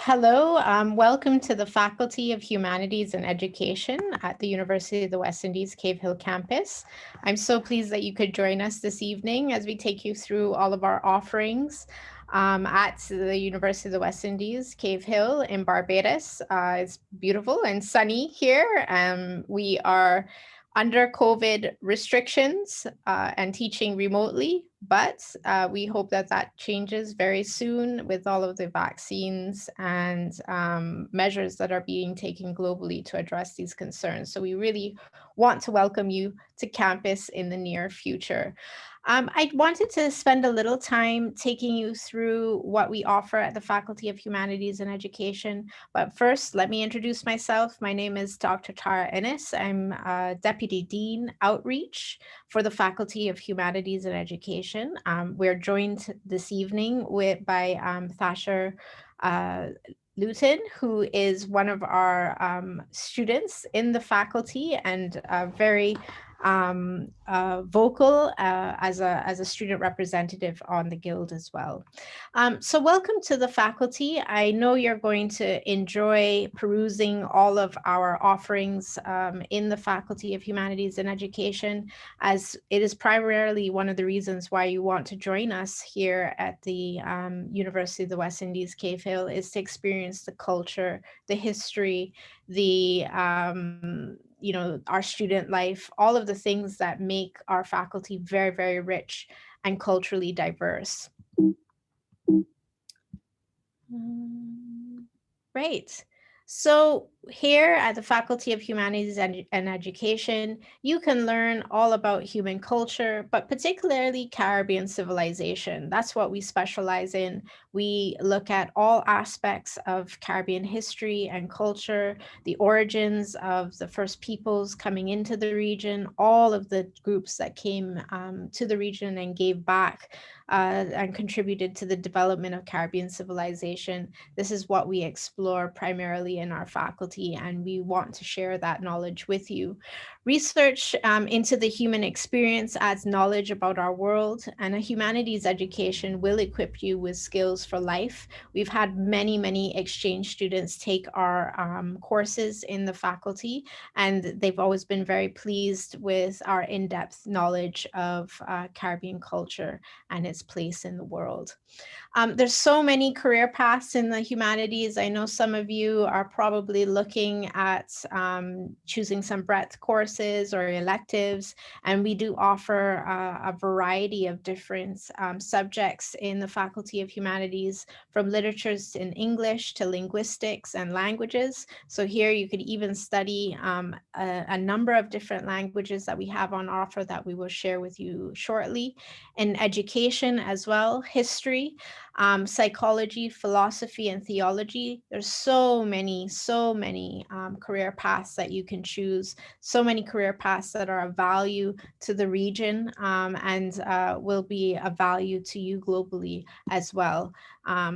Hello. Welcome to the Faculty of Humanities and Education at the University of the West Indies Cave Hill campus. I'm so pleased that you could join us this evening as we take you through all of our offerings at the University of the West Indies Cave Hill in Barbados. It's beautiful and sunny here. We are under COVID restrictions and teaching remotely, but we hope that that changes very soon with all of the vaccines and measures that are being taken globally to address these concerns. So we really want to welcome you to campus in the near future. I wanted to spend a little time taking you through what we offer at the Faculty of Humanities and Education. But first, let me introduce myself. My name is Dr. Tara Ennis. I'm Deputy Dean Outreach for the Faculty of Humanities and Education. We're joined this evening by Thasher Luton, who is one of our students in the faculty and very vocal as a student representative on the Guild as well. So welcome to the faculty. I know you're going to enjoy perusing all of our offerings in the Faculty of Humanities and Education, as it is primarily one of the reasons why you want to join us here at the University of the West Indies Cave Hill, is to experience the culture, the history, the our student life, all of the things that make our faculty very, very rich and culturally diverse. Right. So here at the Faculty of Humanities and Education, you can learn all about human culture, but particularly Caribbean civilization. That's what we specialize in. We look at all aspects of Caribbean history and culture, the origins of the first peoples coming into the region, all of the groups that came to the region and gave back and contributed to the development of Caribbean civilization. This is what we explore primarily in our faculty, and we want to share that knowledge with you. Research into the human experience adds knowledge about our world, and a humanities education will equip you with skills for life. We've had many, many exchange students take our courses in the faculty, and they've always been very pleased with our in-depth knowledge of Caribbean culture and its place in the world. There's so many career paths in the humanities. I know some of you are probably looking at choosing some breadth courses or electives, and we do offer a variety of different subjects in the Faculty of Humanities, from literatures in English to linguistics and languages. So here you could even study a number of different languages that we have on offer that we will share with you shortly. In education as well, history, psychology, philosophy, and theology. There's so many career paths that you can choose, so many career paths that are of value to the region and will be of value to you globally as well.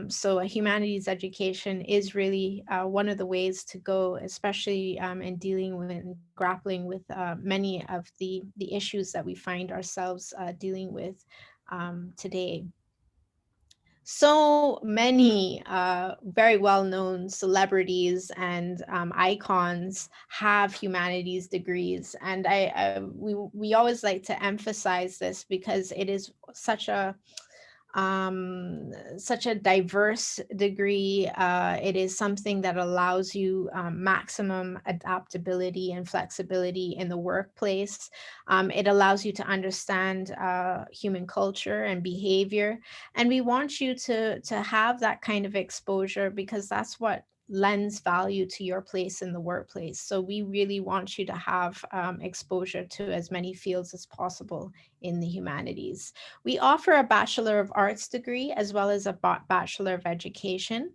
So a humanities education is really one of the ways to go, especially in dealing with and grappling with many of the issues that we find ourselves dealing with today. So many very well-known celebrities and icons have humanities degrees, and we always like to emphasize this because it is such a diverse degree. It is something that allows you maximum adaptability and flexibility in the workplace. It allows you to understand human culture and behavior. And we want you to have that kind of exposure because that's what lends value to your place in the workplace. So we really want you to have exposure to as many fields as possible in the humanities. We offer a Bachelor of Arts degree as well as a Bachelor of Education.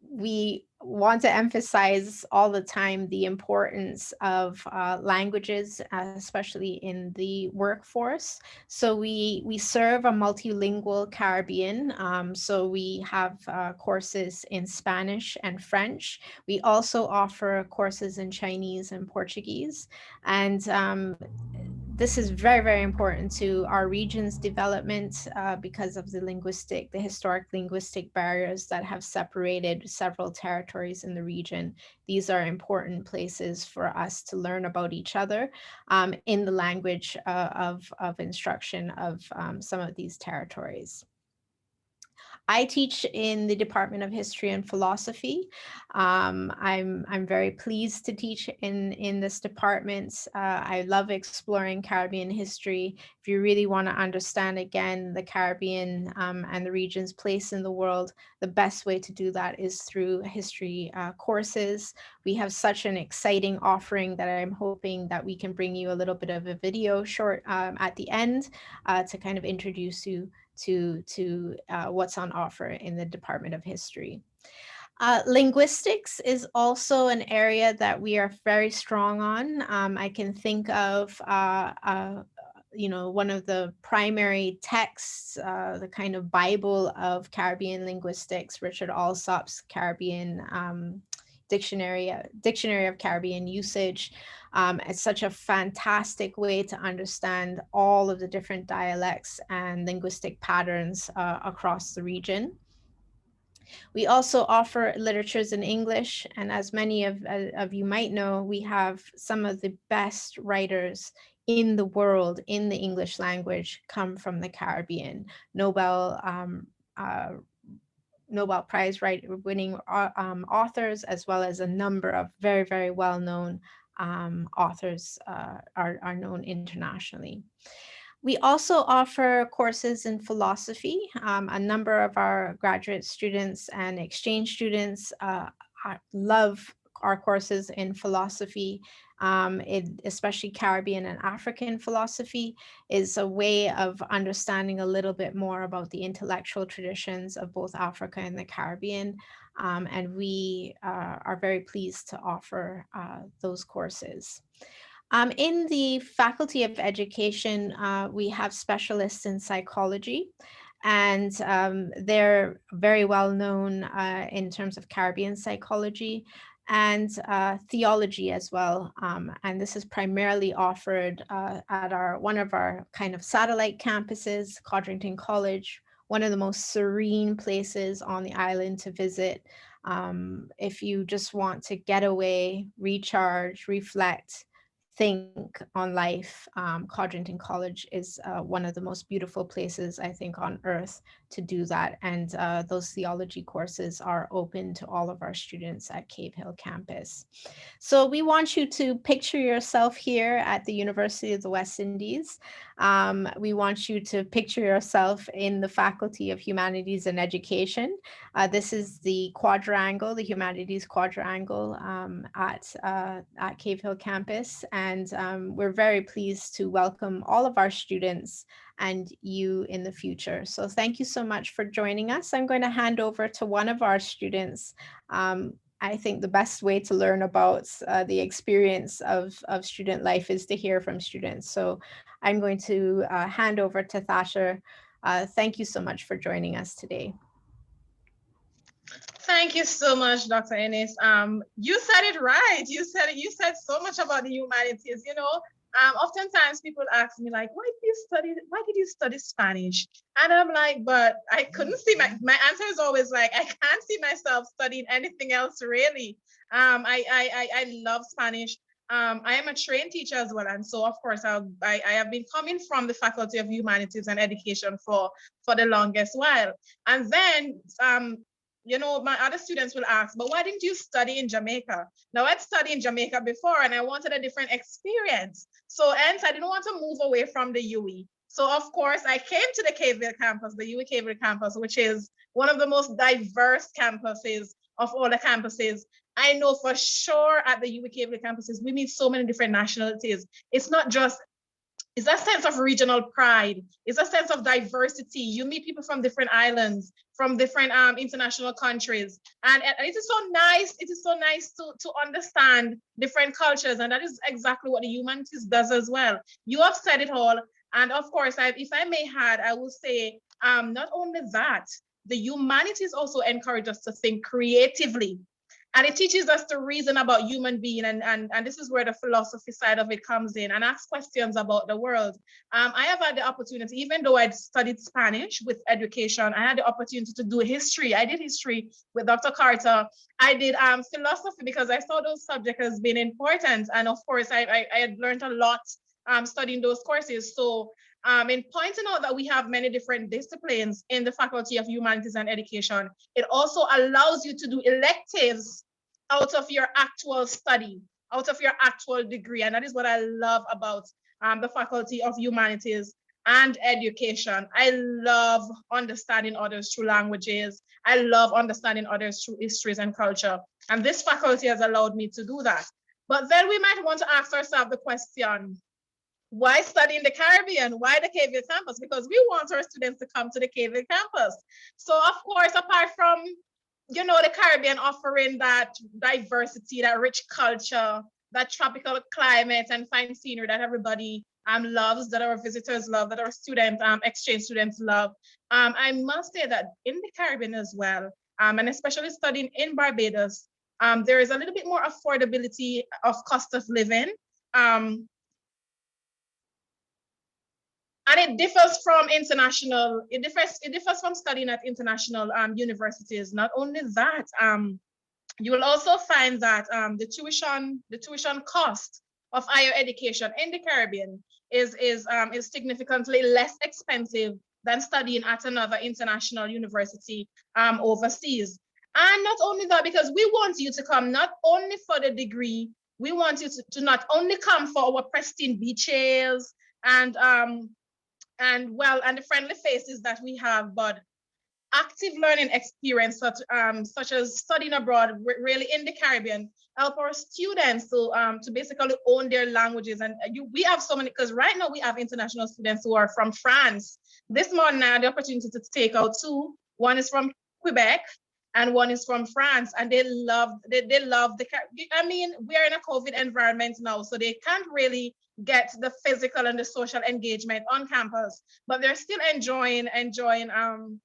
We want to emphasize all the time the importance of languages, especially in the workforce. So we serve a multilingual Caribbean. So we have courses in Spanish and French. We also offer courses in Chinese and Portuguese. And This is very, very important to our region's development because of the historic linguistic barriers that have separated several territories in the region. These are important places for us to learn about each other in the language of instruction of some of these territories. I teach in the Department of History and Philosophy. I'm very pleased to teach in this department. I love exploring Caribbean history. If you really want to understand again the Caribbean and the region's place in the world, the best way to do that is through history courses. We have such an exciting offering that I'm hoping that we can bring you a little bit of a video short at the end to kind of introduce you to what's on offer in the Department of History. Linguistics is also an area that we are very strong on. I can think of one of the primary texts, the kind of Bible of Caribbean linguistics, Richard Alsop's Caribbean Dictionary of Caribbean Usage. It's such a fantastic way to understand all of the different dialects and linguistic patterns across the region. We also offer literatures in English, and as many of you might know, we have some of the best writers in the world in the English language come from the Caribbean. Nobel Prize winning authors, as well as a number of very, very well-known authors are known internationally. We also offer courses in philosophy. A number of our graduate students and exchange students love our courses in philosophy. Especially Caribbean and African philosophy is a way of understanding a little bit more about the intellectual traditions of both Africa and the Caribbean. And we are very pleased to offer those courses. In the Faculty of Education, we have specialists in psychology, and they're very well known in terms of Caribbean psychology and theology as well. And this is primarily offered at one of our kind of satellite campuses, Codrington College, one of the most serene places on the island to visit. If you just want to get away, recharge, reflect, think on life, Codrington College is one of the most beautiful places, I think, on earth to do that. And those theology courses are open to all of our students at Cave Hill campus. So we want you to picture yourself here at the University of the West Indies. We want you to picture yourself in the Faculty of Humanities and Education. This is the quadrangle, the humanities quadrangle at Cave Hill campus. And we're very pleased to welcome all of our students and you in the future. So thank you so much for joining us. I'm going to hand over to one of our students. I think the best way to learn about the experience of student life is to hear from students. So I'm going to hand over to Thatcher. Thank you so much for joining us today. Thank you so much, Dr. Ennis. You said it right. You said so much about the humanities. Oftentimes people ask me like, why did you study Spanish? And I'm like, but I couldn't see my answer is always like, I can't see myself studying anything else really. I love Spanish. I am a trained teacher as well. And so of course I have been coming from the Faculty of Humanities and Education for the longest while. And then my other students will ask, but why didn't you study in Jamaica? Now, I'd studied in Jamaica before and I wanted a different experience. So hence, I didn't want to move away from the UE. So of course, I came to the Cave Hill campus, the UE Cave Hill campus, which is one of the most diverse campuses of all the campuses. I know for sure at the UE Cave Hill campuses, we meet so many different nationalities. It's not just it's a sense of regional pride. It's a sense of diversity. You meet people from different islands, from different international countries. And it is so nice. It is so nice to understand different cultures. And that is exactly what the humanities does as well. You have said it all. And of course, if I may add, I will say, not only that, the humanities also encourage us to think creatively. And it teaches us to reason about human being, and this is where the philosophy side of it comes in, and ask questions about the world. I have had the opportunity, even though I'd studied Spanish with education, I had the opportunity to do history. I did history with Dr. Carter. I did philosophy because I saw those subjects as being important, and of course I had learned a lot studying those courses. So in pointing out that we have many different disciplines in the Faculty of Humanities and Education, it also allows you to do electives out of your actual study, out of your actual degree. And that is what I love about the Faculty of Humanities and Education. I love understanding others through languages. I love understanding others through histories and culture. And this faculty has allowed me to do that. But then we might want to ask ourselves the question, why study in the Caribbean? Why the KVA campus? Because we want our students to come to the KVA campus. So of course, apart from, you know, the Caribbean offering that diversity, that rich culture, that tropical climate and fine scenery that everybody loves, that our visitors love, that our student exchange students love. I must say that in the Caribbean as well, and especially studying in Barbados, there is a little bit more affordability of cost of living. Um, and it differs from international, it differs from studying at international universities. Not only that, you will also find that the tuition cost of higher education in the Caribbean is significantly less expensive than studying at another international university overseas. And not only that, because we want you to come not only for the degree, we want you to not only come for our pristine beaches and and the friendly faces that we have, but active learning experience such as studying abroad, really in the Caribbean, help our students to basically own their languages. And we have so many, because right now we have international students who are from France. This morning I had the opportunity to take out two. One is from Quebec and one is from France, and they love the. I mean, we're in a COVID environment now, so they can't really get the physical and the social engagement on campus, but they're still enjoying the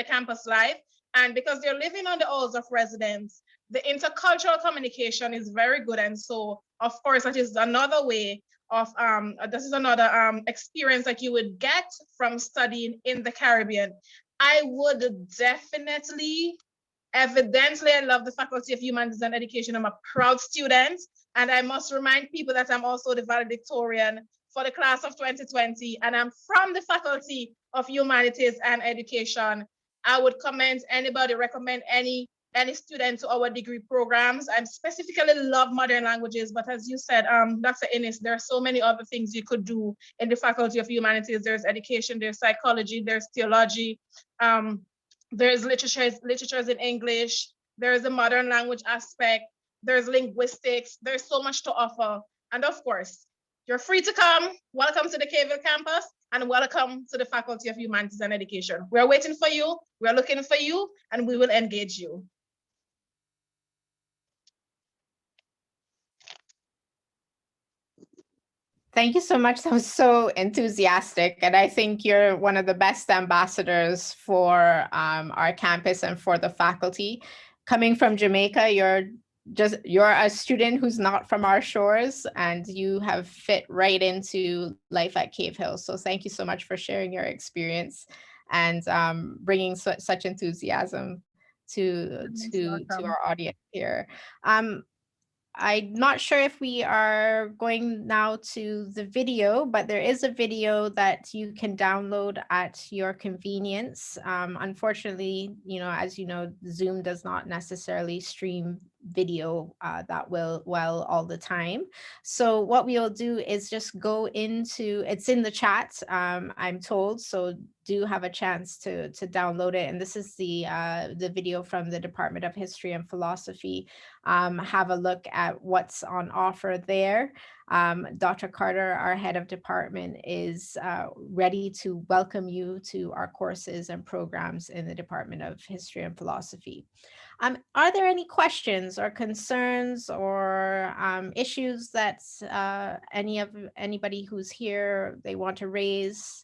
campus life. And because they're living on the halls of residence, the intercultural communication is very good. And so, of course, that is another way of this is another experience that you would get from studying in the Caribbean. I would definitely, evidently, I love the Faculty of Humanities and Education. I'm a proud student. And I must remind people that I'm also the valedictorian for the class of 2020, and I'm from the Faculty of Humanities and Education. I would recommend any student to our degree programs. I specifically love modern languages, but as you said, Dr. Ennis, there are so many other things you could do in the Faculty of Humanities. There's education, there's psychology, there's theology, there's literatures in English, there's a modern language aspect, there's linguistics, there's so much to offer. And of course, you're free to come. Welcome to the Kville campus and welcome to the Faculty of Humanities and Education. We're waiting for you, we're looking for you, and we will engage you. Thank you so much. That was so enthusiastic. And I think you're one of the best ambassadors for our campus and for the faculty. Coming from Jamaica, you're a student who's not from our shores, and you have fit right into life at Cave Hill. So thank you so much for sharing your experience and bringing such enthusiasm to our audience here. I'm not sure if we are going now to the video, but there is a video that you can download at your convenience. Unfortunately, as you know, Zoom does not necessarily stream video that well all the time. So what we'll do is just go into, it's in the chat, I'm told, so do have a chance to download it. And this is the video from the Department of History and Philosophy. Have a look at what's on offer there. Dr. Carter, our head of department, is ready to welcome you to our courses and programs in the Department of History and Philosophy. Are there any questions or concerns or issues that anybody who's here they want to raise?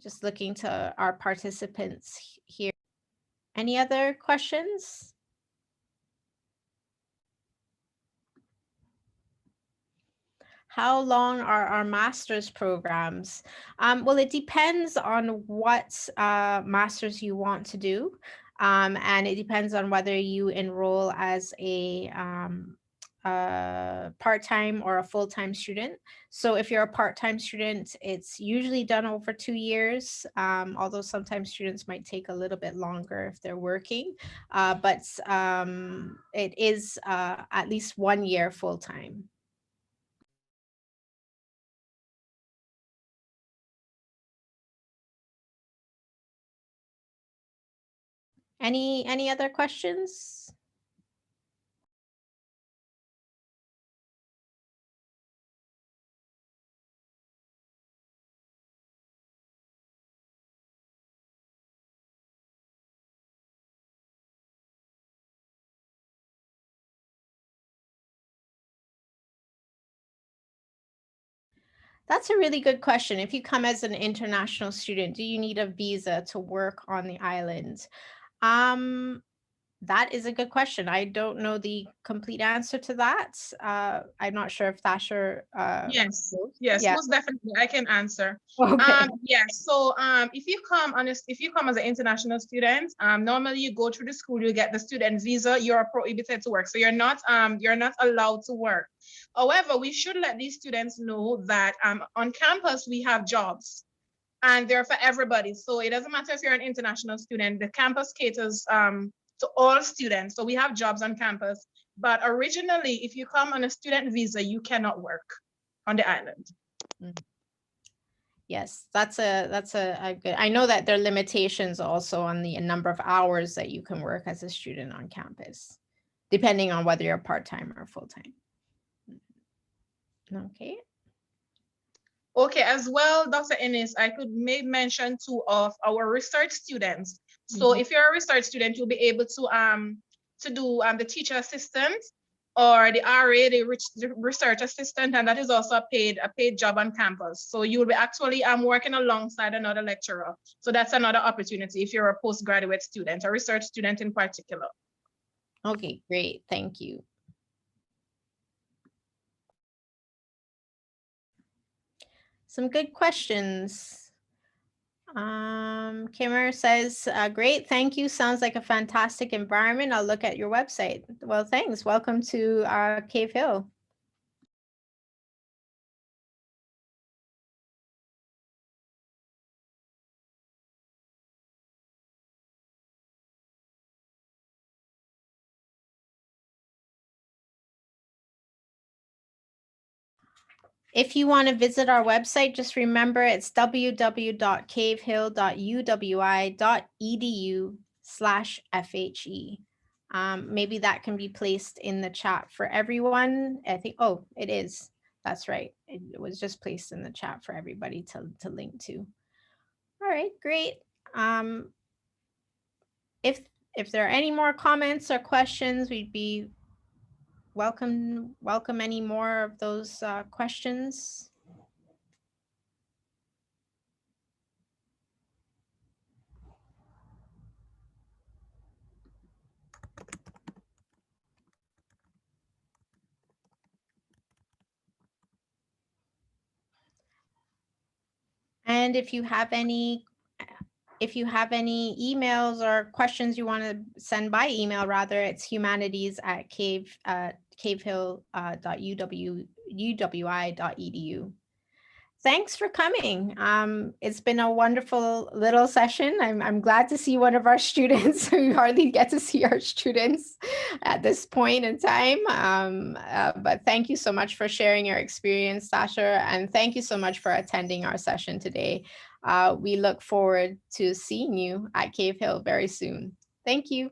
Just looking to our participants here. Any other questions? How long are our master's programs? Well, it depends on what master's you want to do. And it depends on whether you enroll as a part-time or a full-time student. So if you're a part-time student, it's usually done over 2 years, although sometimes students might take a little bit longer if they're working. But it is at least 1 year full-time. Any other questions? That's a really good question. If you come as an international student, do you need a visa to work on the island? Um, that is a good question. I don't know the complete answer to that. I'm not sure if Thatcher Yes, knows. yes, Yeah. most definitely. I can answer. Okay. Yes. So, if you come as an international student, normally you go through the school, you get the student visa. You're prohibited to work, so you're not allowed to work. However, we should let these students know that on campus we have jobs, and they're for everybody. So it doesn't matter if you're an international student. The campus caters to all students. So we have jobs on campus. But originally, if you come on a student visa, you cannot work on the island. Yes, that's a good. I know that there are limitations also on the number of hours that you can work as a student on campus, depending on whether you're part-time or full-time. Okay. Okay, as well, Dr. Ennis, I could make mention too of our research students. So if you're a research student, you'll be able to do the teacher assistant or the RA, the research assistant, and that is also a paid job on campus. So you will be actually working alongside another lecturer. So that's another opportunity if you're a postgraduate student, a research student in particular. Okay, great. Thank you. Some good questions. Kimmer says, great, thank you. Sounds like a fantastic environment. I'll look at your website. Well, thanks. Welcome to Cave Hill. If you want to visit our website, just remember it's www.cavehill.uwi.edu/FHE. Maybe that can be placed in the chat for everyone. I think, oh, it is. That's right. It was just placed in the chat for everybody to link to. All right, great. If there are any more comments or questions, we'd be welcome any more of those questions. And if you have any emails or questions you want to send by email, rather, it's humanities@cavehill.uwi.edu. Thanks for coming. It's been a wonderful little session. I'm glad to see one of our students. We hardly get to see our students at this point in time. But thank you so much for sharing your experience, Sasha, and thank you so much for attending our session today. We look forward to seeing you at Cave Hill very soon. Thank you.